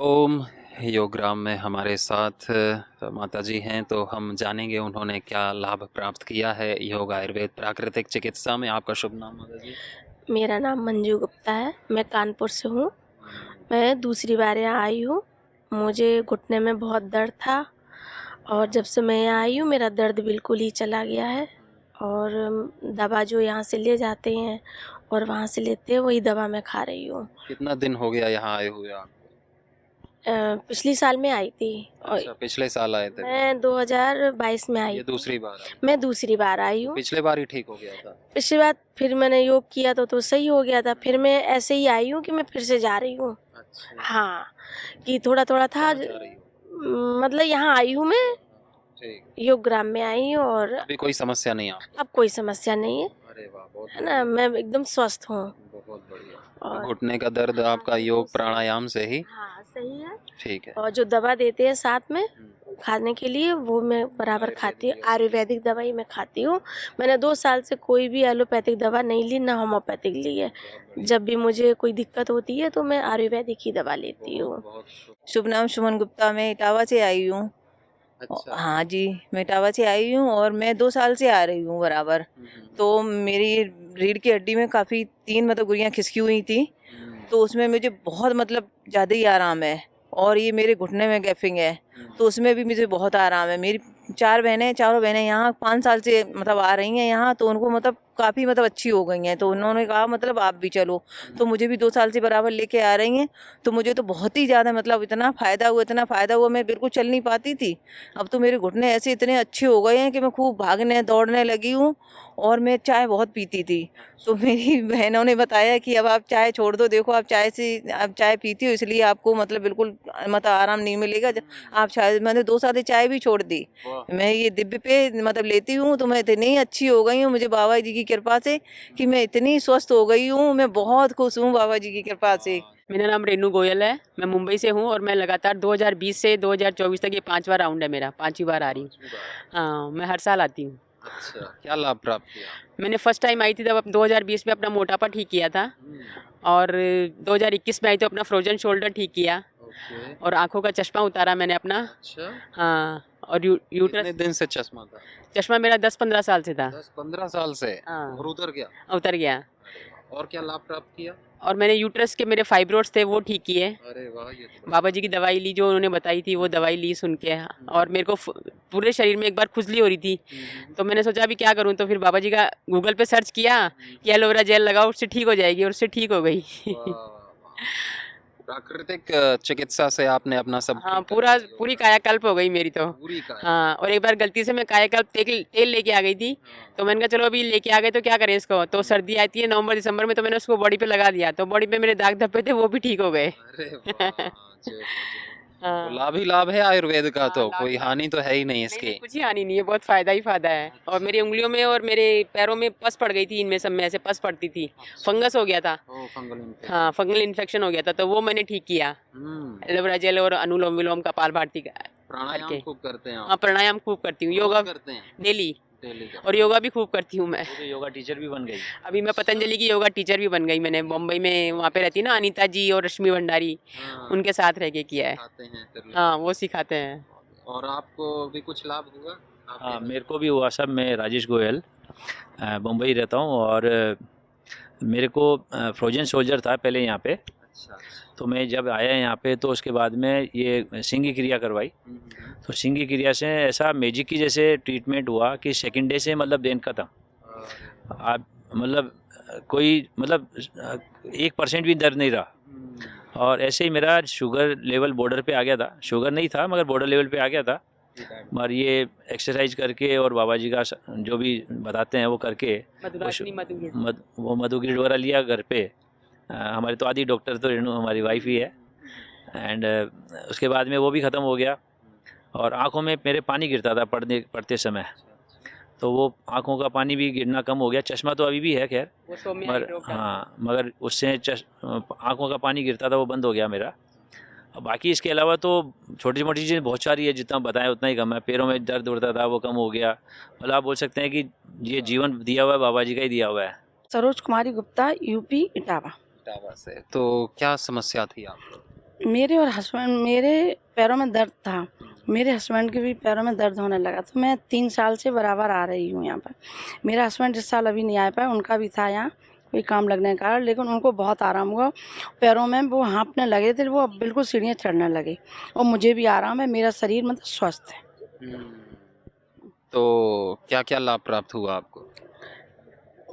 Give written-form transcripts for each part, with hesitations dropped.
ओम योगराम में हमारे साथ माता जी हैं, तो हम जानेंगे उन्होंने क्या लाभ प्राप्त किया है योग आयुर्वेद प्राकृतिक चिकित्सा में। आपका शुभ नाम माता जी? मेरा नाम मंजू गुप्ता है। मैं कानपुर से हूँ। मैं दूसरी बार यहाँ आई हूँ। मुझे घुटने में बहुत दर्द था और जब से मैं यहाँ आई हूँ मेरा दर्द बिल्कुल ही चला गया है। और दवा जो यहाँ से ले जाते हैं और वहाँ से लेते हैं वही दवा मैं खा रही हूँ। कितना दिन हो गया यहाँ आए हुए आपको? पिछली साल में आई थी और अच्छा, पिछले साल आए थे। मैं 2022 में आई ये थी। दूसरी बार आई? मैं दूसरी बार आई तो हूँ। पिछले बार ही ठीक हो गया था? पिछली बार फिर मैंने योग किया तो सही हो गया था। फिर मैं ऐसे ही आई हूँ कि मैं फिर से जा रही हूँ। अच्छा, हाँ, कि थोड़ा-थोड़ा था। कहाँ जा रही हो? मतलब यहाँ आई हूँ मैं, ठीक। योग ग्राम में आई हूँ और अभी कोई समस्या नहीं आपको? अब कोई समस्या नहीं है, अरे वाह, बहुत है ना? मैं एकदम स्वस्थ हूँ। बहुत बढ़िया। तो और घुटने का दर्द आपका योग प्राणायाम से ही हाँ, सही है। ठीक है? और जो दवा देते हैं साथ में खाने के लिए वो मैं बराबर खाती हूँ। आयुर्वेदिक दवाई मैं खाती हूँ। मैंने 2 साल से कोई भी एलोपैथिक दवा नहीं ली, ना होम्योपैथिक ली है। जब भी मुझे कोई दिक्कत होती है तो मैं आयुर्वेदिक ही दवा लेती हूँ। बहुत शुभ नाम सुमन गुप्ता। मैं इटावा से आई हूँ। अच्छा। हाँ जी, मैं इटावा से आई हूँ और मैं 2 साल से आ रही हूँ बराबर। तो मेरी रीढ़ की हड्डी में काफ़ी 3 मतलब गुड़ियाँ खिसकी हुई थी, तो उसमें मुझे बहुत मतलब ज़्यादा ही आराम है। और ये मेरे घुटने में गैपिंग है, तो उसमें भी मुझे बहुत आराम है। मेरी 4 बहनें, चारों बहनें यहाँ 5 साल से मतलब आ रही हैं यहाँ, तो उनको मतलब काफ़ी मतलब अच्छी हो गई हैं। तो उन्होंने कहा मतलब आप भी चलो, तो मुझे भी 2 साल से बराबर लेके आ रही हैं। तो मुझे तो बहुत ही ज़्यादा मतलब इतना फ़ायदा हुआ, मैं बिल्कुल चल नहीं पाती थी। अब तो मेरे घुटने ऐसे इतने अच्छे हो गए हैं कि मैं खूब भागने दौड़ने लगी हूँ। और मैं चाय बहुत पीती थी, तो मेरी बहनों ने बताया कि अब आप चाय छोड़ दो, देखो आप चाय पीती हो इसलिए आपको मतलब बिल्कुल मतलब आराम नहीं मिलेगा। आप चाय, मैंने 2 साल से चाय भी छोड़ दी। मैं ये दिव्य पे मतलब लेती हूँ, तो मैं इतनी अच्छी हो गई हूँ मुझे बाबा जी की कृपा से, कि मैं इतनी स्वस्थ हो गई हूँ। मैं बहुत खुश हूँ बाबा जी की कृपा से। मेरा नाम रेनू गोयल है। मैं मुंबई से हूँ और मैं लगातार 2020 से 2024 तक ये 5वां राउंड है मेरा, 5वीं बार आ रही हूँ। हाँ, मैं हर साल आती हूँ। अच्छा, क्या लाभ प्राप्त किया? मैंने फर्स्ट टाइम आई थी तब 2020 में अपना मोटापा ठीक किया था, और 2021 में आई तो अपना फ्रोजन शोल्डर ठीक किया, ओके। और आंखों का चश्मा उतारा मैंने अपना। अच्छा, हाँ, और यूट्रस। कितने दिन से चश्मा था? चश्मा मेरा 10-15 साल से था। 10-15 साल से? हाँ। और उतर गया? उतर गया। अरे वाह, और क्या लाभ प्राप्त किया? और मैंने यूट्रस के मेरे फाइब्रोड्स थे वो ठीक किए। अरे वाह, ये तो बाबा जी की दवाई ली, जो उन्होंने बताई थी वो दवाई ली सुन के। और मेरे को पूरे शरीर में एक बार खुजली हो रही थी, तो मैंने सोचा अभी क्या करूं, तो फिर बाबा जी का गूगल पे सर्च किया कि एलोवेरा जेल लगाओ, उससे ठीक हो जाएगी, और उससे ठीक हो गई। प्राकृतिक चिकित्सा से आपने अपना सब हाँ, ठीक कर लिया। पूरी कायाकल्प हो गई मेरी तो। पूरी का? हाँ, और एक बार गलती से मैं कायाकल्प तेल लेके आ गई थी, तो मैंने कहा चलो अभी लेके आ गए तो क्या करें इसको। तो सर्दी आती है नवंबर दिसंबर में, तो मैंने उसको बॉडी पे लगा दिया, तो बॉडी पे मेरे दाग धब्बे थे वो भी ठीक हो गए। अरे वाह, जो तो हाँ। लाभ ही लाभ है आयुर्वेद का, तो लाभ कोई ही लाभ हानि तो है ही नहीं नहीं, इसकी। कुछ ही हानि नहीं है, बहुत फायदा ही फायदा है। और मेरी उंगलियों में और मेरे पैरों में पस पड़ गई थी, इनमें सब में ऐसे पस पड़ती थी, फंगस हो गया था। ओ, फंगल इन्फेक्शन। हाँ, फंगल इन्फेक्शन हो गया था, तो वो मैंने ठीक किया एलोवेरा जेल और अनुलोम विलोम कपाल भारती का प्राणायाम करके। खूब करते हैं आप? हाँ, प्राणायाम खूब करती हूँ, रोज योगा करते हैं? डेली, डेली का? और योगा भी खूब करती हूँ मैं। तो योगा टीचर भी बन गई। अभी मैं पतंजलि की योगा टीचर भी बन गई। मैंने मुंबई में वहाँ पे रहती है ना अनीता जी और रश्मि भंडारी, हाँ, उनके साथ रह के किया है। सिखाते हैं फिर लोग। हाँ, वो सिखाते हैं। और आपको भी कुछ लाभ हुआ? हाँ, मेरे को भी हुआ सब। मैं राजेश गोयल मुंबई रहता हूँ, और मेरे को फ्रोजन सोल्जर था पहले यहाँ पे। अच्छा। तो मैं जब आया यहाँ पे तो उसके बाद में ये सिंह क्रिया करवाई। तो सिंह क्रिया से ऐसा मैजिक की जैसे ट्रीटमेंट हुआ कि सेकंड डे से मतलब देन खत्म। आप मतलब कोई मतलब 1% भी दर्द नहीं रहा। और ऐसे ही मेरा शुगर लेवल बॉर्डर पे आ गया था। शुगर नहीं था मगर बॉर्डर लेवल पे आ गया था। मगर ये एक्सरसाइज करके और बाबा जी का जो भी बताते हैं वो करके वो मधु ग्रिड वगैरह लिया घर पे। हमारे तो आदि डॉक्टर तो रेणु हमारी वाइफ ही है। एंड उसके बाद में वो भी ख़त्म हो गया। और आँखों में मेरे पानी गिरता था पढ़ते समय, तो वो आँखों का पानी भी गिरना कम हो गया। चश्मा तो अभी भी है खैर, मगर उससे आँखों का पानी गिरता था वो बंद हो गया मेरा। बाकी इसके अलावा तो छोटी मोटी चीज़ें बहुत सारी है, जितना बताएं उतना ही कम है। पैरों में दर्द उड़ता था वो कम हो गया। मतलब आप बोल सकते हैं कि ये जीवन दिया हुआ है बाबा जी का ही दिया हुआ है। सरोज कुमारी गुप्ता, यूपी इटावा। इटावा से। तो क्या समस्या थी आपको? मेरे और हस्बैंड, मेरे पैरों में दर्द था, मेरे हस्बैंड के भी पैरों में दर्द होने लगा, तो मैं 3 साल से बराबर आ रही हूँ यहाँ पर। मेरा हस्बैंड इस साल अभी नहीं आ पाया, उनका भी था यहाँ कोई काम लगने का, लेकिन उनको बहुत आराम हुआ। पैरों में वो हाँफने लगे थे, वो अब बिल्कुल सीढ़ियाँ चढ़ने लगे और मुझे भी आराम है, मेरा शरीर मतलब स्वस्थ है। तो क्या क्या लाभ प्राप्त हुआ आपको?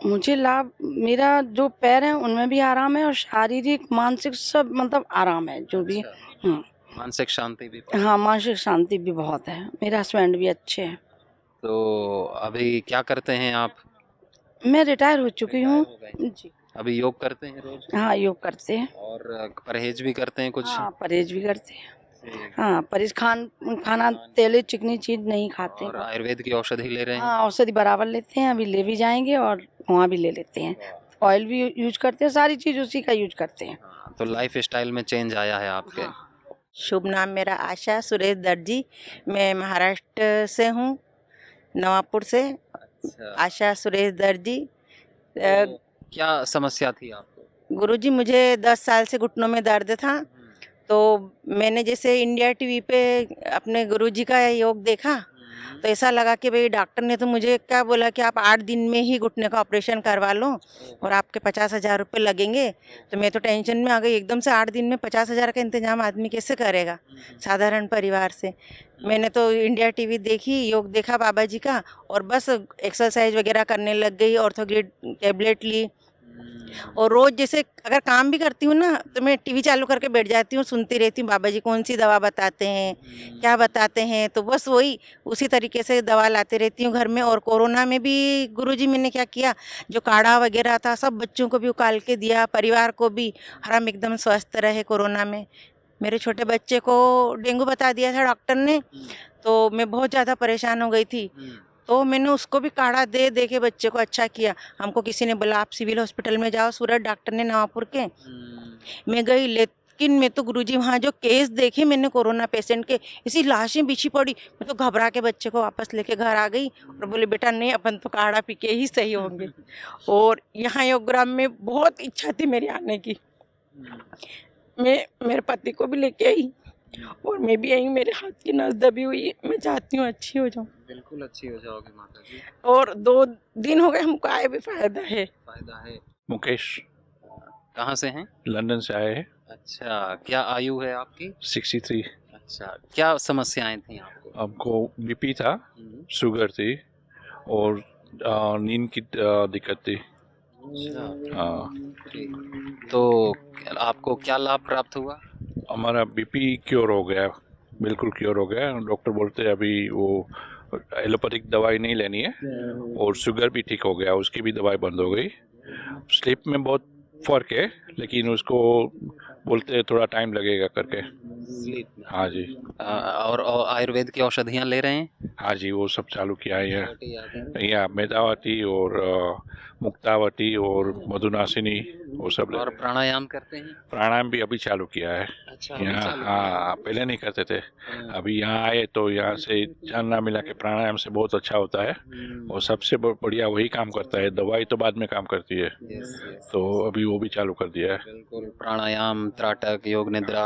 मुझे लाभ, मेरा जो पैर है उनमें भी आराम है और शारीरिक मानसिक सब मतलब आराम है जो भी। मानसिक शांति भी? हाँ, मानसिक शांति भी बहुत है। मेरे हस्बैंड भी अच्छे हैं। तो अभी क्या करते हैं आप? मैं रिटायर हो चुकी हूँ जी। अभी योग करते हैं रोज? हाँ, योग करते हैं। और परहेज भी करते हैं कुछ? हाँ, परहेज भी करते हैं। हाँ, परहेज, खाना तेली चिकनी चीज नहीं खाते। और आयुर्वेद की औषधि ले रहे हैं? हाँ, औषधि बराबर लेते हैं, अभी ले भी जाएंगे और वहाँ भी ले लेते हैं। ऑयल भी यूज करते हैं, सारी चीज उसी का यूज करते हैं। तो लाइफ स्टाइल में चेंज आया है आपके? शुभ नाम मेरा आशा सुरेश दर्जी, मैं महाराष्ट्र से हूँ, नवापुर से। आशा सुरेश दर्जी। तो क्या समस्या थी आपको? गुरुजी, मुझे 10 साल से घुटनों में दर्द था, तो मैंने जैसे इंडिया टीवी पे अपने गुरुजी का योग देखा, तो ऐसा लगा कि भाई डॉक्टर ने तो मुझे क्या बोला कि आप 8 दिन में ही घुटने का ऑपरेशन करवा लो और आपके 50,000 रुपये लगेंगे। तो मैं तो टेंशन में आ गई, एकदम से 8 दिन में 50,000 का इंतजाम आदमी कैसे करेगा साधारण परिवार से। मैंने तो इंडिया टीवी देखी, योग देखा बाबा जी का, और बस एक्सरसाइज वगैरह करने लग गई, ऑर्थोग्रिड टैबलेट ली, और रोज़ जैसे अगर काम भी करती हूँ ना, तो मैं टीवी चालू करके बैठ जाती हूँ, सुनती रहती हूँ बाबा जी कौन सी दवा बताते हैं, क्या बताते हैं, तो बस वही उसी तरीके से दवा लाते रहती हूँ घर में। और कोरोना में भी गुरुजी मैंने क्या किया, जो काढ़ा वगैरह था सब बच्चों को भी उकाल के दिया, परिवार को भी, और हम एकदम स्वस्थ रहे कोरोना में। मेरे छोटे बच्चे को डेंगू बता दिया था डॉक्टर ने, तो मैं बहुत ज़्यादा परेशान हो गई थी, तो मैंने उसको भी काढ़ा दे दे के बच्चे को अच्छा किया। हमको किसी ने बोला आप सिविल हॉस्पिटल में जाओ, सूरत डॉक्टर ने नवापुर के। मैं गई, लेकिन मैं तो गुरुजी वहाँ जो केस देखे मैंने कोरोना पेशेंट के, इसी लाशें बिछी पड़ी, मैं तो घबरा के बच्चे को वापस लेके घर आ गई और बोले बेटा नहीं, अपन तो काढ़ा पी के ही सही होंगे। और यहाँ योगग्राम में बहुत इच्छा थी मेरी आने की, मैं मेरे पति को भी लेके आई और मैं भी आई, मेरे हाथ की नस दबी हुई है, मैं चाहती हूँ अच्छी हो जाऊँ। बिल्कुल अच्छी हो जाओगी माता जी। और 2 दिन हो गए हमको आए भी, फायदा है। मुकेश कहाँ से हैं? लंदन से आए हैं। अच्छा, क्या आयु है आपकी? 63। अच्छा, क्या समस्याएं थी आपको? हमको बीपी था, शुगर थी और नींद की दिक्कत थी। हाँ, तो आपको क्या लाभ प्राप्त हुआ? हमारा बीपी क्योर हो गया, बिल्कुल क्योर हो गया। डॉक्टर बोलते हैं अभी वो एलोपैथिक दवाई नहीं लेनी है, और शुगर भी ठीक हो गया, उसकी भी दवाई बंद हो गई। स्लीप में बहुत फ़र्क है, लेकिन उसको बोलते हैं थोड़ा टाइम लगेगा करके। हाँ जी। और आयुर्वेद की औषधियाँ ले रहे हैं? हाँ जी, वो सब चालू किया है यहाँ, मेदावती और मुक्तावती और मधुनासिनी, वो सब। और प्राणायाम करते हैं? प्राणायाम भी अभी चालू किया है। अच्छा, यहाँ, हाँ, पहले नहीं करते थे, अभी यहाँ आए तो यहाँ से जानना मिला कि प्राणायाम से बहुत अच्छा होता है, और सबसे बढ़िया वही काम करता है, दवाई तो बाद में काम करती है। तो अभी वो भी चालू कर दिया है। बिल्कुल, प्राणायाम, त्राटक, योग निद्रा।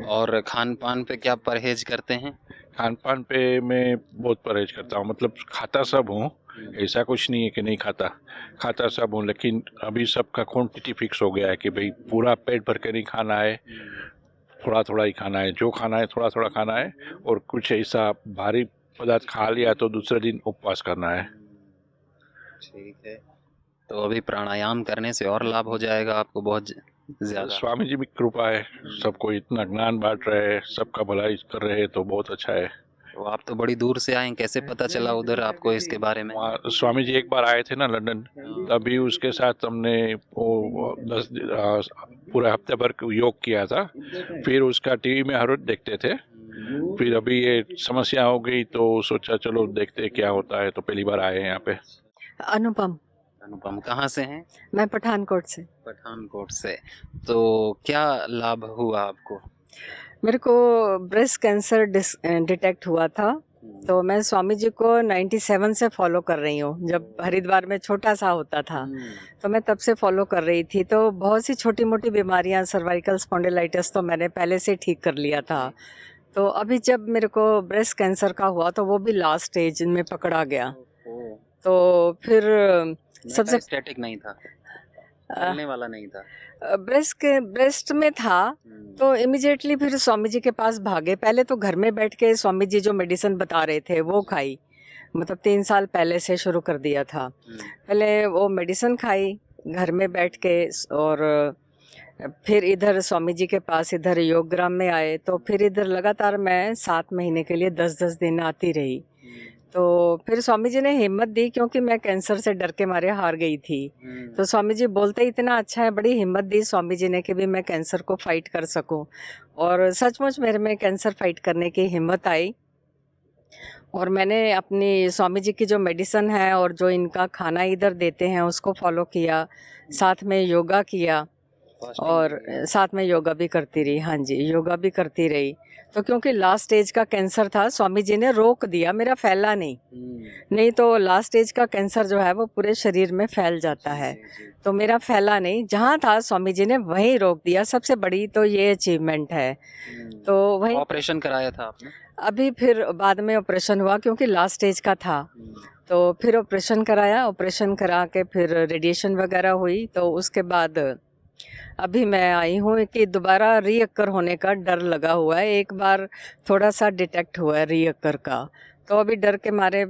और खान पान पे क्या परहेज करते हैं? खान पान पे मैं बहुत परहेज करता हूँ, मतलब खाता सब हूँ, ऐसा कुछ नहीं है कि नहीं खाता सब हूँ, लेकिन अभी सबका क्वांटिटी फिक्स हो गया है कि भाई पूरा पेट भर के नहीं खाना है, थोड़ा थोड़ा ही खाना है, जो खाना है थोड़ा थोड़ा खाना है, और कुछ ऐसा भारी पदार्थ खा लिया तो दूसरे दिन उपवास करना है। ठीक है, तो अभी प्राणायाम करने से और लाभ हो जाएगा आपको बहुत ज़्यादा। स्वामी जी भी कृपा है, सबको इतना ज्ञान बांट रहे हैं, सबका भलाई कर रहे हैं, तो बहुत अच्छा है। तो आप तो बड़ी दूर से आए, कैसे पता चला उधर आपको इसके बारे में? स्वामी जी एक बार आए थे ना लंदन, तभी उसके साथ हमने वो 10 पूरा हफ्ते भर योग किया था, फिर उसका टीवी में हर रोज देखते थे, फिर अभी ये समस्या हो गई तो सोचा चलो देखते क्या होता है, तो पहली बार आए हैं यहाँ पे। अनुपम कहाँ से हैं? मैं पठानकोट से। पठानकोट से। तो क्या लाभ हुआ आपको? मेरे को ब्रेस्ट कैंसर डिटेक्ट हुआ था तो मैं स्वामी जी को 97 से फॉलो कर रही हूँ। जब हरिद्वार में छोटा सा होता था तो मैं तब से फॉलो कर रही थी। तो बहुत सी छोटी मोटी बीमारियाँ, सर्वाइकल स्पॉन्डिलाइटिस तो मैंने पहले से ठीक कर लिया था। तो अभी जब मेरे को ब्रेस्ट कैंसर का हुआ तो वो भी लास्ट स्टेज में पकड़ा गया। तो फिर सबसे स्टैटिक नहीं था, चलने वाला नहीं था, ब्रेस्ट में था। तो इमिजिएटली फिर स्वामी जी के पास भागे। पहले तो घर में बैठ के स्वामी जी जो मेडिसिन बता रहे थे वो खाई, मतलब 3 साल पहले से शुरू कर दिया था। पहले वो मेडिसिन खाई घर में बैठ के, और फिर इधर स्वामी जी के पास इधर योगग्राम में आए। तो फिर इधर लगातार मैं 7 महीने के लिए 10-10 दिन आती रही। तो फिर स्वामी जी ने हिम्मत दी, क्योंकि मैं कैंसर से डर के मारे हार गई थी। तो स्वामी जी बोलते इतना अच्छा है, बड़ी हिम्मत दी स्वामी जी ने कि भी मैं कैंसर को फाइट कर सकूं। और सचमुच मेरे में कैंसर फाइट करने की हिम्मत आई। और मैंने अपनी स्वामी जी की जो मेडिसिन है और जो इनका खाना इधर देते हैं उसको फॉलो किया, साथ में योगा किया और साथ में योगा भी करती रही। हाँ जी, योगा भी करती रही। तो क्योंकि लास्ट स्टेज का कैंसर था, स्वामी जी ने रोक दिया, मेरा फैला नहीं तो लास्ट स्टेज का कैंसर जो है वो पूरे शरीर में फैल जाता है। तो मेरा फैला नहीं, जहाँ था स्वामी जी ने वहीं रोक दिया। सबसे बड़ी तो ये अचीवमेंट है। तो वही ऑपरेशन कराया था आपने? अभी फिर बाद में ऑपरेशन हुआ, क्योंकि लास्ट स्टेज का था। तो फिर ऑपरेशन कराया, ऑपरेशन करा के फिर रेडिएशन वगैरह हुई। तो उसके बाद अभी मैं आई हूँ कि दोबारा रीअक्कर होने का डर लगा हुआ है। एक बार थोड़ा सा डिटेक्ट हुआ है रीअक्कर का, तो अभी डर के मारे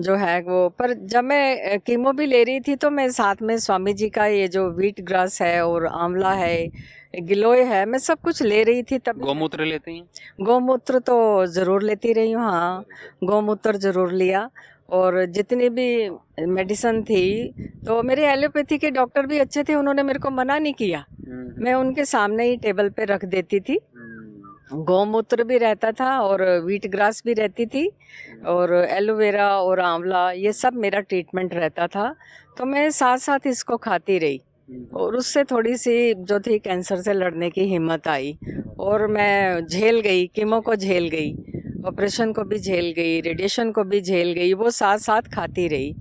जो है वो। पर जब मैं कीमो भी ले रही थी तो मैं साथ में स्वामी जी का ये जो व्हीट ग्रास है और आंवला है, गिलोय है, मैं सब कुछ ले रही थी। तब गौमूत्र लेती हैं? गौमूत्र तो ज़रूर लेती रही हूँ। हाँ, गौमूत्र ज़रूर लिया। और जितनी भी मेडिसिन थी, तो मेरे एलोपैथी के डॉक्टर भी अच्छे थे, उन्होंने मेरे को मना नहीं किया। मैं उनके सामने ही टेबल पे रख देती थी। गौमूत्र भी रहता था और व्हीट ग्रास भी रहती थी और एलोवेरा और आंवला, ये सब मेरा ट्रीटमेंट रहता था। तो मैं साथ साथ इसको खाती रही और उससे थोड़ी सी जो थी कैंसर से लड़ने की हिम्मत आई। और मैं झेल गई, कीमो को झेल गई, ऑपरेशन को भी झेल गई, रेडिएशन को भी झेल गई, वो साथ साथ खाती रही।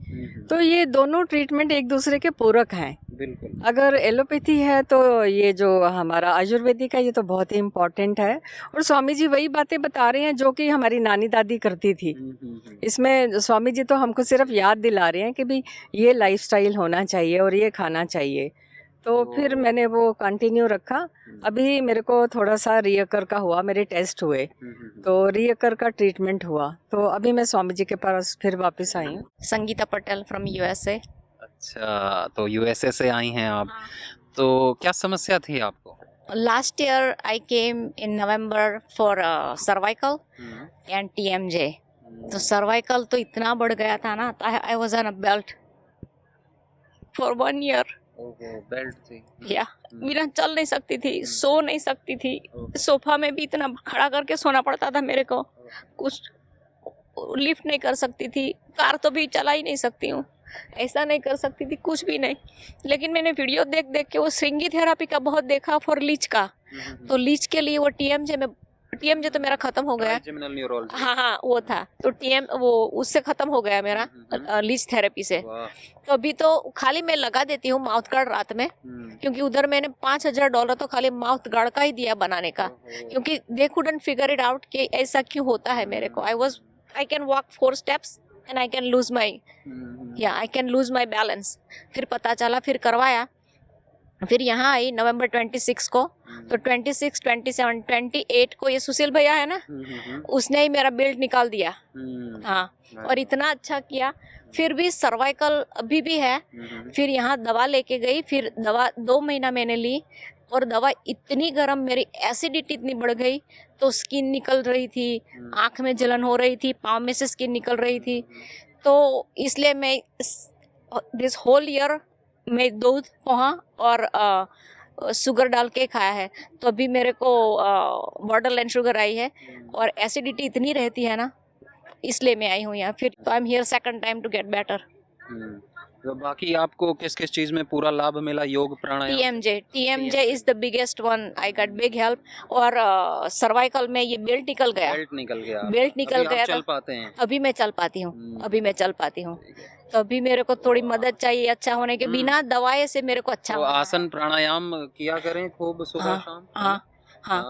तो ये दोनों ट्रीटमेंट एक दूसरे के पूरक हैं। बिल्कुल। अगर एलोपैथी है तो ये जो हमारा आयुर्वेदिक है ये तो बहुत ही इम्पोर्टेंट है। और स्वामी जी वही बातें बता रहे हैं जो कि हमारी नानी दादी करती थी। इसमें स्वामी जी तो हमको सिर्फ याद दिला रहे हैं कि भी ये लाइफस्टाइल होना चाहिए और ये खाना चाहिए। तो फिर मैंने वो कंटिन्यू रखा। अभी मेरे को थोड़ा सा रीअकर का हुआ, मेरे टेस्ट हुए तो रीअकर का ट्रीटमेंट हुआ। तो अभी मैं स्वामी जी के पास फिर वापस आई हूँ। Sangeeta Patel from USA. अच्छा, तो यूएसए से आई हैं आप। तो क्या समस्या थी आपको? Last year I came in November for cervical and TMJ. तो सर्वाइकल तो इतना बढ़ गया था ना, I was on a belt for 1 year. Belt थी? या बिना चल नहीं सकती थी, सो नहीं सकती थी, सोफा में भी इतना खड़ा करके सोना पड़ता था मेरे को, कुछ लिफ्ट नहीं कर सकती थी, कार तो भी चला ही नहीं सकती हूँ, ऐसा नहीं कर सकती थी, कुछ भी नहीं। लेकिन मैंने वीडियो देख देख के वो श्रृंगी थेरापी का बहुत देखा फॉर लीच का। तो लीच के लिए वो टीएमजे तो मेरा खत्म हो गया। हाँ, वो था। तो वो उससे खत्म हो गया मेरा लीच थेरेपी से। तो अभी तो खाली मैं लगा देती हूँ माउथ गार्ड रात में, क्योंकि उधर मैंने $5000 तो खाली माउथ गार्ड का ही दिया बनाने का, क्योंकि they couldn't figure it out कि ऐसा क्यों होता है मेरे को। I can walk 4 steps and I can lose my balance. फिर पता चला, फिर करवाया, फिर यहाँ आई नवंबर 26 को। तो 26, 27, 28 को ये सुशील भैया है ना, उसने ही मेरा बेल्ट निकाल दिया। हाँ, और इतना अच्छा किया। फिर भी सर्वाइकल अभी भी है। फिर यहाँ दवा लेके गई, फिर दवा 2 महीना मैंने ली और दवा इतनी गर्म, मेरी एसिडिटी इतनी बढ़ गई, तो स्किन निकल रही थी, आँख में जलन हो रही थी, पाँव में से स्किन निकल रही थी। तो इसलिए मैं दिस होल ईयर मैं दूध, पोहा और शुगर डाल के खाया है। तो अभी मेरे को बॉर्डरलाइन शुगर आई है और एसिडिटी इतनी रहती है ना, इसलिए मैं आई हूँ यहाँ। फिर I am here second time to get better. तो बाकी आपको किस किस चीज में पूरा लाभ मिला योग प्राणायाम? TMJ is the biggest one, I got big help. और सर्वाइकल में ये बेल्ट निकल गया, बेल्ट निकल गया, बेल्ट निकल अभी आप गया चल तो पाते हैं? अभी मैं चल पाती हूँ, अभी मैं चल पाती हूँ। तो अभी मेरे को थोड़ी मदद चाहिए अच्छा होने के, बिना दवाई से मेरे को अच्छा तो होना है। आसन प्राणायाम किया करें खूब सुबह हाँ, शाम? हाँ, हाँ।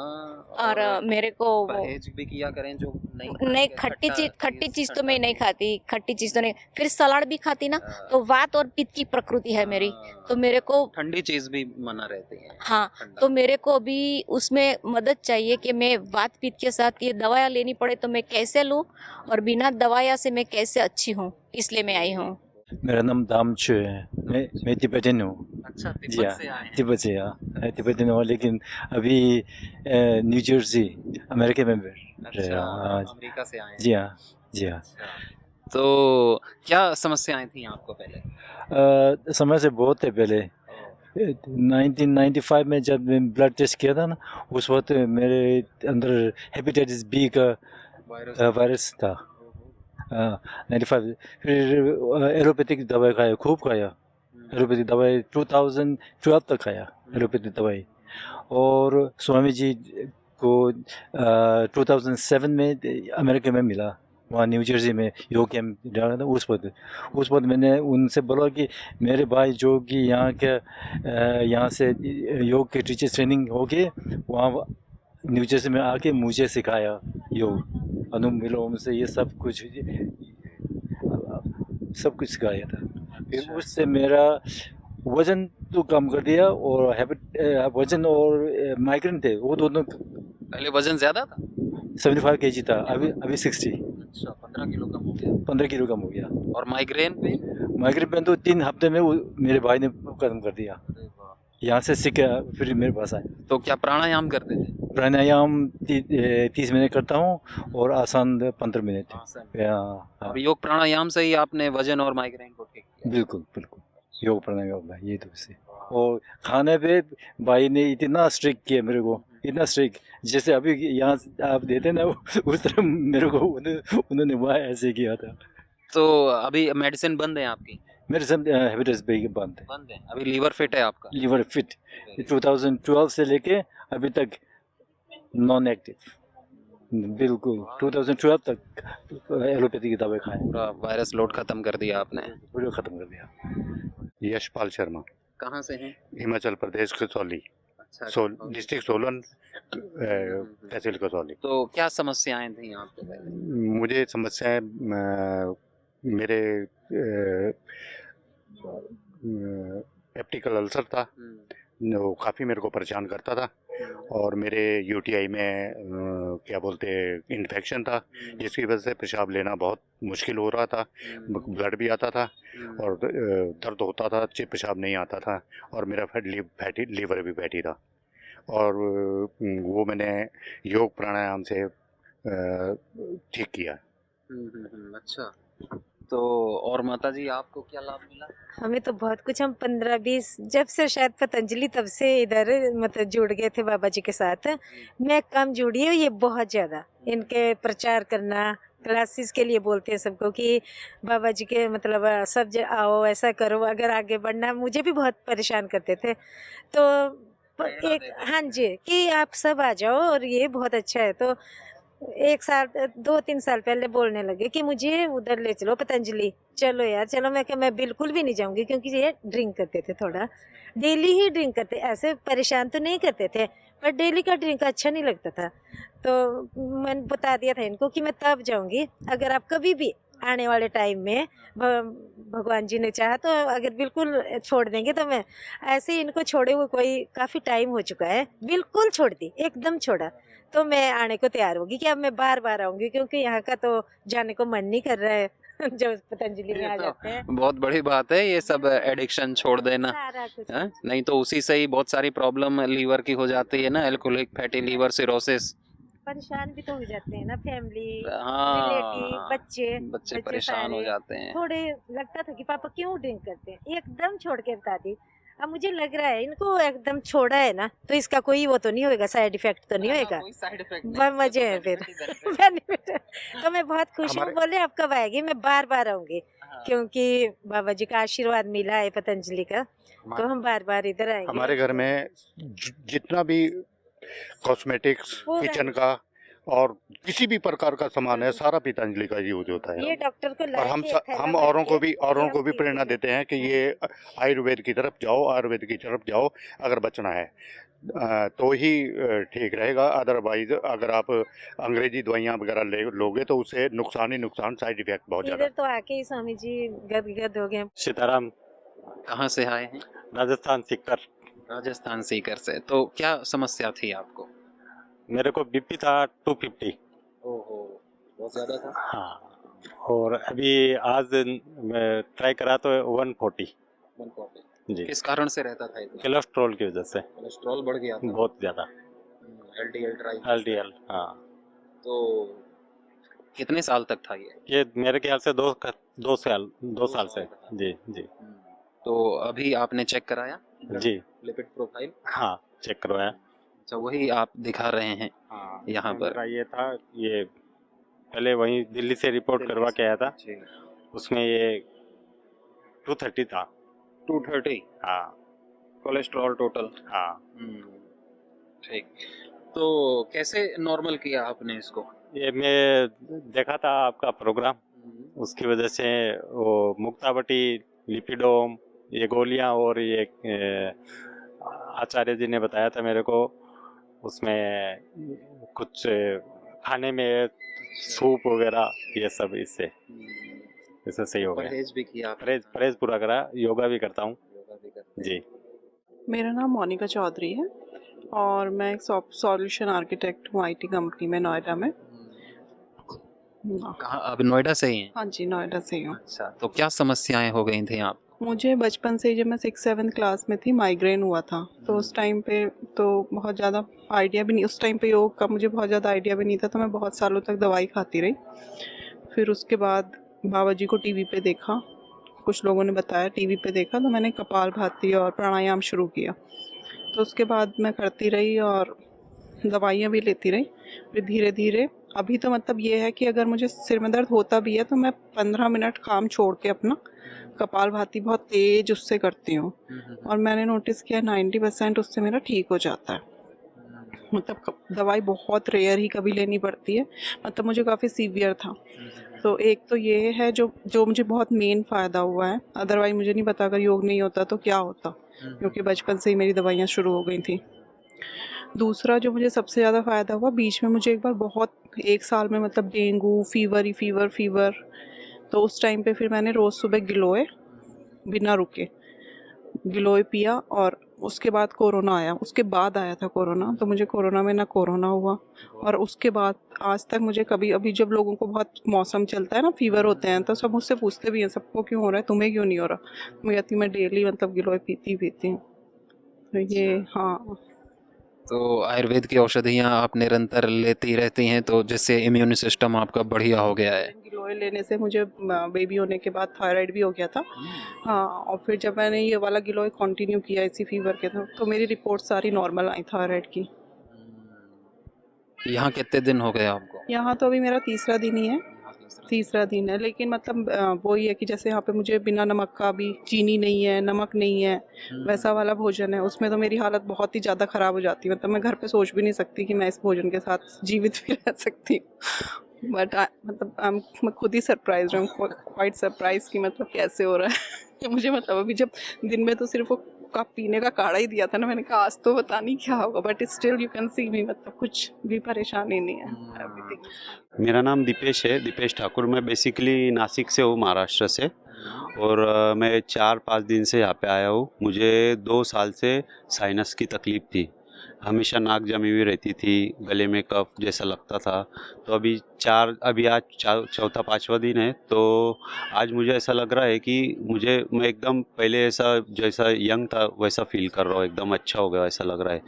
और मेरे को वो परहेज भी किया करें जो नहीं नहीं, खट्टी चीज तो मैं नहीं खाती, खट्टी चीज तो नहीं। फिर सलाद भी खाती ना, तो वात और पित्त की प्रकृति है मेरी, तो मेरे को ठंडी चीज भी मना रहती है। हाँ, ठंडा। तो मेरे को अभी उसमें मदद चाहिए कि मैं वात पित्त के साथ ये दवाइयाँ लेनी पड़े तो मैं कैसे लूँ, और बिना दवाइयाँ से मैं कैसे अच्छी हूँ, इसलिए मैं आई हूँ। मेरा नाम दाम चु है, मैं तिब्बतन हूँ। अच्छा, जी तिब्बत हाँ, से आए हैं। तिब्बत से हाँ, तिब्बतन हूँ, लेकिन अभी न्यू जर्सी अमेरिका में रह अच्छा, रहा हूँ। अमेरिका से आए हैं। जी हाँ, जी हाँ। अच्छा। तो क्या समस्याएं थी आपको पहले? समय से बहुत है पहले। 1995 में जब मैं ब्लड टेस्ट किया था ना, उस वक्त मेरे अंदर हेपेटाइटिस बी का वायरस था। 95 फिर एलोपैथिक दवाई खाया, खूब खाया एलोपैथिक दवाई, 2012 तक खाया एलोपैथिक दवाई। और स्वामी जी को 2007 में अमेरिका में मिला, वहाँ न्यू जर्सी में योग कैंप डाला था। उस वक्त मैंने उनसे बोला कि मेरे भाई जो कि यहाँ से योग के टीचर ट्रेनिंग हो के वहाँ न्यू जर्सी में आके मुझे सिखाया योग, अनुलोम विलोम से ये सब कुछ सिखाया था। फिर उससे मेरा वज़न तो कम कर दिया, और वज़न और माइग्रेन थे वो दोनों। पहले वजन ज्यादा था? 75 kg था, अभी 60। अच्छा, 15 किलो कम हो गया। 15 किलो कम हो गया। और माइग्रेन पे? माइग्रेन पेन तो 3 हफ्ते में मेरे भाई ने खत्म कर दिया। यहाँ से सीख फिर मेरे पास आए। तो क्या प्राणायाम करते थे? प्राणायाम 30 मिनट करता हूँ, और आसान 15 मिनट। हाँ, अब योग प्राणायाम से ही आपने वजन और माइग्रेन को ठीक किया? बिल्कुल बिल्कुल, योग प्राणायाम भाई, ये तो से। और खाने पे भाई ने इतना स्ट्रिक्ट किया मेरे को, इतना स्ट्रिक्ट, जैसे अभी यहाँ आप देते ना उस तरह मेरे को उन्होंने वहाँ ऐसे किया था। तो अभी मेडिसिन बंद है आपकी? मेरे सब हेपेटाइटिस बी बंद है। बंद है। अभी लीवर फिट है आपका? लीवर फिट 2012 से लेके अभी तक नॉन एक्टिव, बिल्कुल 2012 तक एलोपैथी की दवाई खाएं। पूरा वायरस लोड खत्म कर दिया आपने? पूरा खत्म कर दिया। यशपाल शर्मा, कहाँ से हैं? हिमाचल प्रदेश कसौली, अच्छा, डिस्ट्रिक्ट सोलन, तहसील कसौली। तो क्या समस्याएं थी आपको पहले? मुझे समस्याएं मेरे पेप्टिकल अल्सर था, वो काफ़ी मेरे को परेशान करता था। और मेरे यूटीआई में क्या बोलते इन्फेक्शन था, जिसकी वजह से पेशाब लेना बहुत मुश्किल हो रहा था, ब्लड भी आता था और दर्द होता था, पेशाब नहीं आता था, और मेरा फैटी लीवर भी फैटी था। और वो मैंने योग प्राणायाम से ठीक किया। अच्छा, तो और माता जी आपको क्या लाभ मिला? हमें तो बहुत कुछ, हम 15-20 जब से शायद पतंजलि तब से इधर मतलब जुड़ गए थे बाबा जी के साथ। मैं कम जुड़ी हूँ, ये बहुत ज़्यादा इनके प्रचार करना, क्लासेस के लिए बोलते हैं सबको कि बाबा जी के मतलब सब आओ, ऐसा करो, अगर आगे बढ़ना। मुझे भी बहुत परेशान करते थे, तो एक हाँ जी कि आप सब आ जाओ और ये बहुत अच्छा है। तो 1 साल 2-3 साल पहले बोलने लगे कि मुझे उधर ले चलो पतंजलि, चलो यार चलो। मैं बिल्कुल भी नहीं जाऊंगी, क्योंकि ये ड्रिंक करते थे, थोड़ा डेली ही ड्रिंक करते, ऐसे परेशान तो नहीं करते थे, पर डेली का ड्रिंक अच्छा नहीं लगता था। तो मैंने बता दिया था इनको कि मैं तब जाऊंगी अगर आप कभी भी आने वाले टाइम में भगवान जी ने चाहा तो अगर बिल्कुल छोड़ देंगे तो मैं। ऐसे ही इनको छोड़े हुए कोई काफ़ी टाइम हो चुका है, बिल्कुल छोड़ दी, एकदम छोड़ा। तो मैं आने को तैयार होगी कि अब मैं बार बार आऊँगी, क्योंकि यहाँ का तो जाने को मन नहीं कर रहा है जब पतंजलि में आ जाते हैं। बहुत बड़ी बात है ये सब एडिक्शन छोड़ देना, सारा कुछ नहीं तो उसी से ही बहुत सारी प्रॉब्लम लीवर की हो जाती है ना, एल्कोहलिक फैटी लीवर, सिरोसिस। परेशान भी तो हो जाते हैं ना, फैमिली, रिलेटिव, हाँ, बच्चे परेशान हो सारे। जाते हैं। थोड़े लगता था कि पापा क्यों ड्रिंक करते हैं, एकदम छोड़ के बता दी। अब मुझे लग रहा है इनको एकदम छोड़ा है ना, तो इसका कोई वो तो नहीं होएगा, साइड इफेक्ट तो नहीं होएगा। कोई साइड इफेक्ट बहुत मजे हैं फिर बेनिफिट। तो मैं बहुत खुश हूँ। बोले आप कब आएगी, मैं बार बार आऊंगी, क्योंकि बाबा जी का आशीर्वाद मिला है पतंजलि का, तो हम बार बार इधर आएंगे। हमारे घर में जितना भी कॉस्मेटिक्स, किचन का और किसी भी प्रकार का सामान है, सारा पतंजलि का यूज होता है। ये डॉक्टर को और हम औरों को भी प्रेरणा देते हैं कि ये आयुर्वेद की तरफ जाओ, आयुर्वेद की तरफ जाओ अगर बचना है तो ही ठीक रहेगा। अदरवाइज अगर आप अंग्रेजी दवाइयाँ वगैरह लोगे तो उससे नुकसान ही नुकसान, साइड इफेक्ट बहुत ज़्यादा। इधर तो आके ही स्वामी जी गदगद हो गए। सीताराम, कहाँ से आए हैं? राजस्थान सीकर। राजस्थान सीकर से। तो क्या समस्या थी आपको? मेरे को बीपी था 250। ओहो, बहुत ज़्यादा था। हाँ, और अभी आज मैं ट्राई करा तो 140। 140। जी। किस कारण से रहता था इतना? कोलेस्ट्रॉल की वजह से कोलेस्ट्रॉल बढ़ गया था बहुत ज़्यादा। LDL, हाँ। तो कितने साल तक था ये मेरे ख्याल से 2 साल से। जी जी तो अभी आपने चेक कराया? जी, लिपिड प्रोफाइल? हाँ चेक करवाया। अच्छा, वही आप दिखा रहे हैं यहाँ पर? मेरा ये था, ये पहले वहीं दिल्ली से रिपोर्ट करवा के आया था, उसमें ये 230 था। 230? हाँ। Cholesterol total? हाँ। ठीक। तो कैसे नॉर्मल किया आपने इसको? ये मैं देखा था आपका प्रोग्राम, उसकी वजह से वो मुक्तावटी, लिपिडोम, ये गोलियां और ये आचार्य जी ने बताया था मेरे को, उसमें कुछ खाने में सूप वगैरह ये सब, इससे सही हो गया। परहेज भी किया? परहेज पूरा करा, योगा भी करता हूँ जी। मेरा नाम मोनिका चौधरी है और मैं एक सॉल्यूशन आर्किटेक्ट हूँ IT कंपनी में, नोएडा में। कहाँ? अब नोएडा से ही हैं? हाँ जी, नोएडा से ही हूँ। अच्छा, तो क्या समस्याएं हो गई थी आप? मुझे बचपन से, जब मैं 6-7 क्लास में थी, माइग्रेन हुआ था। तो उस टाइम पे तो बहुत ज़्यादा आइडिया भी नहीं, उस टाइम पे योग का मुझे बहुत ज़्यादा आइडिया भी नहीं था, तो मैं बहुत सालों तक दवाई खाती रही। फिर उसके बाद बाबा जी को टीवी पे देखा, कुछ लोगों ने बताया, टीवी पे देखा, तो मैंने कपालभाति और प्राणायाम शुरू किया। तो उसके बाद मैं करती रही और दवाइयाँ भी लेती रही। फिर धीरे धीरे अभी तो मतलब ये है कि अगर मुझे सिर में दर्द होता भी है तो मैं 15 मिनट काम छोड़ के अपना कपालभाति बहुत तेज उससे करती हूँ, और मैंने नोटिस किया 90% उससे मेरा ठीक हो जाता है। मतलब दवाई बहुत रेयर ही कभी लेनी पड़ती है, मतलब मुझे काफ़ी सीवियर था। तो एक तो ये है जो मुझे बहुत मेन फ़ायदा हुआ है, अदरवाइज मुझे नहीं पता अगर योग नहीं होता तो क्या होता, क्योंकि बचपन से ही मेरी दवाइयाँ शुरू हो गई थी। दूसरा जो मुझे सबसे ज़्यादा फ़ायदा हुआ, बीच में मुझे एक बार बहुत, 1 साल में मतलब डेंगू फीवर, तो उस टाइम पे फिर मैंने रोज़ सुबह गिलोय बिना रुके गिलोय पिया, और उसके बाद कोरोना आया। उसके बाद आया था कोरोना, तो मुझे कोरोना में ना कोरोना हुआ, और उसके बाद आज तक मुझे कभी, अभी जब लोगों को बहुत मौसम चलता है ना, फीवर होते हैं, तो सब मुझसे पूछते भी हैं सबको क्यों हो रहा है, तुम्हें क्यों नहीं हो रहा। मैं कहती मैं डेली मतलब गिलोय पीती हूँ। तो ये, हाँ। तो आयुर्वेद की औषधियाँ आप निरंतर लेती रहती हैं, तो जिससे इम्यून सिस्टम आपका बढ़िया हो गया है? गिलोय लेने से मुझे बेबी होने के बाद थायराइड भी हो गया था। हाँ, और फिर जब मैंने ये वाला गिलोय कंटिन्यू किया इसी फीवर के तो मेरी रिपोर्ट सारी नॉर्मल आई थायराइड की। यहाँ कितने दिन हो गए आपको? यहाँ तो अभी मेरा तीसरा दिन ही है, लेकिन मतलब वही है कि जैसे यहाँ पे मुझे बिना नमक का भी, चीनी नहीं है, नमक नहीं है, वैसा वाला भोजन है, उसमें तो मेरी हालत बहुत ही ज़्यादा ख़राब हो जाती है। मतलब मैं घर पे सोच भी नहीं सकती कि मैं इस भोजन के साथ जीवित भी रह सकती हूँ। बट मतलब मैं खुद ही सरप्राइज हूँ, क्वाइट सरप्राइज कि मतलब कैसे हो रहा है। मुझे मतलब अभी जब दिन में तो सिर्फ वो कप पीने का काढ़ा ही दिया था ना, मैंने कहा आज तो पता नहीं क्या होगा, but still you can see me, मतलब कुछ भी परेशानी नहीं है। एवरीथिंग। मेरा नाम दीपेश है, दीपेश ठाकुर। मैं बेसिकली नासिक से हूँ, महाराष्ट्र से, और मैं 4-5 दिन से यहाँ पे आया हूँ। मुझे 2 साल से साइनस की तकलीफ़ थी, हमेशा नाक जमी हुई रहती थी, गले में कफ जैसा लगता था। तो अभी आज चौथा 5वां दिन है, तो आज मुझे ऐसा लग रहा है कि मैं एकदम पहले जैसा यंग था वैसा फील कर रहा हूँ, एकदम अच्छा हो गया ऐसा लग रहा है।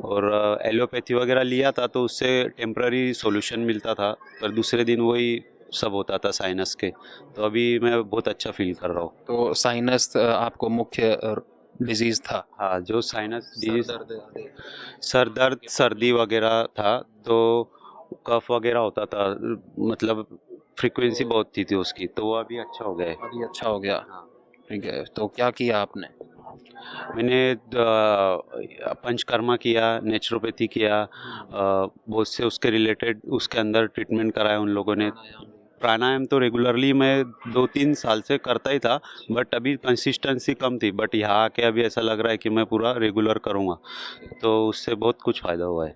और एलोपैथी वगैरह लिया था तो उससे टेम्प्ररी सॉल्यूशन मिलता था, पर दूसरे दिन वही सब होता था साइनस के। तो अभी मैं बहुत अच्छा फील कर रहा हूँ। तो साइनस आपको मुख्य डिजीज़ था? हाँ, जो साइनस डिजीज, दर्द सर दर्द, सर्दी वगैरह था, तो कफ वगैरह होता था, मतलब फ्रीक्वेंसी बहुत थी उसकी, तो वो अभी अच्छा हो गया है। अभी अच्छा हो गया। ठीक है, तो क्या किया आपने? मैंने पंचकर्मा किया, नेचुरोपैथी किया, बहुत से उसके रिलेटेड उसके अंदर ट्रीटमेंट कराया उन लोगों ने। प्राणायाम तो रेगुलरली मैं 2-3 साल से करता ही था, बट अभी कंसिस्टेंसी कम थी, बट यहाँ आके अभी ऐसा लग रहा है कि मैं पूरा रेगुलर करूँगा, तो उससे बहुत कुछ फ़ायदा हुआ है।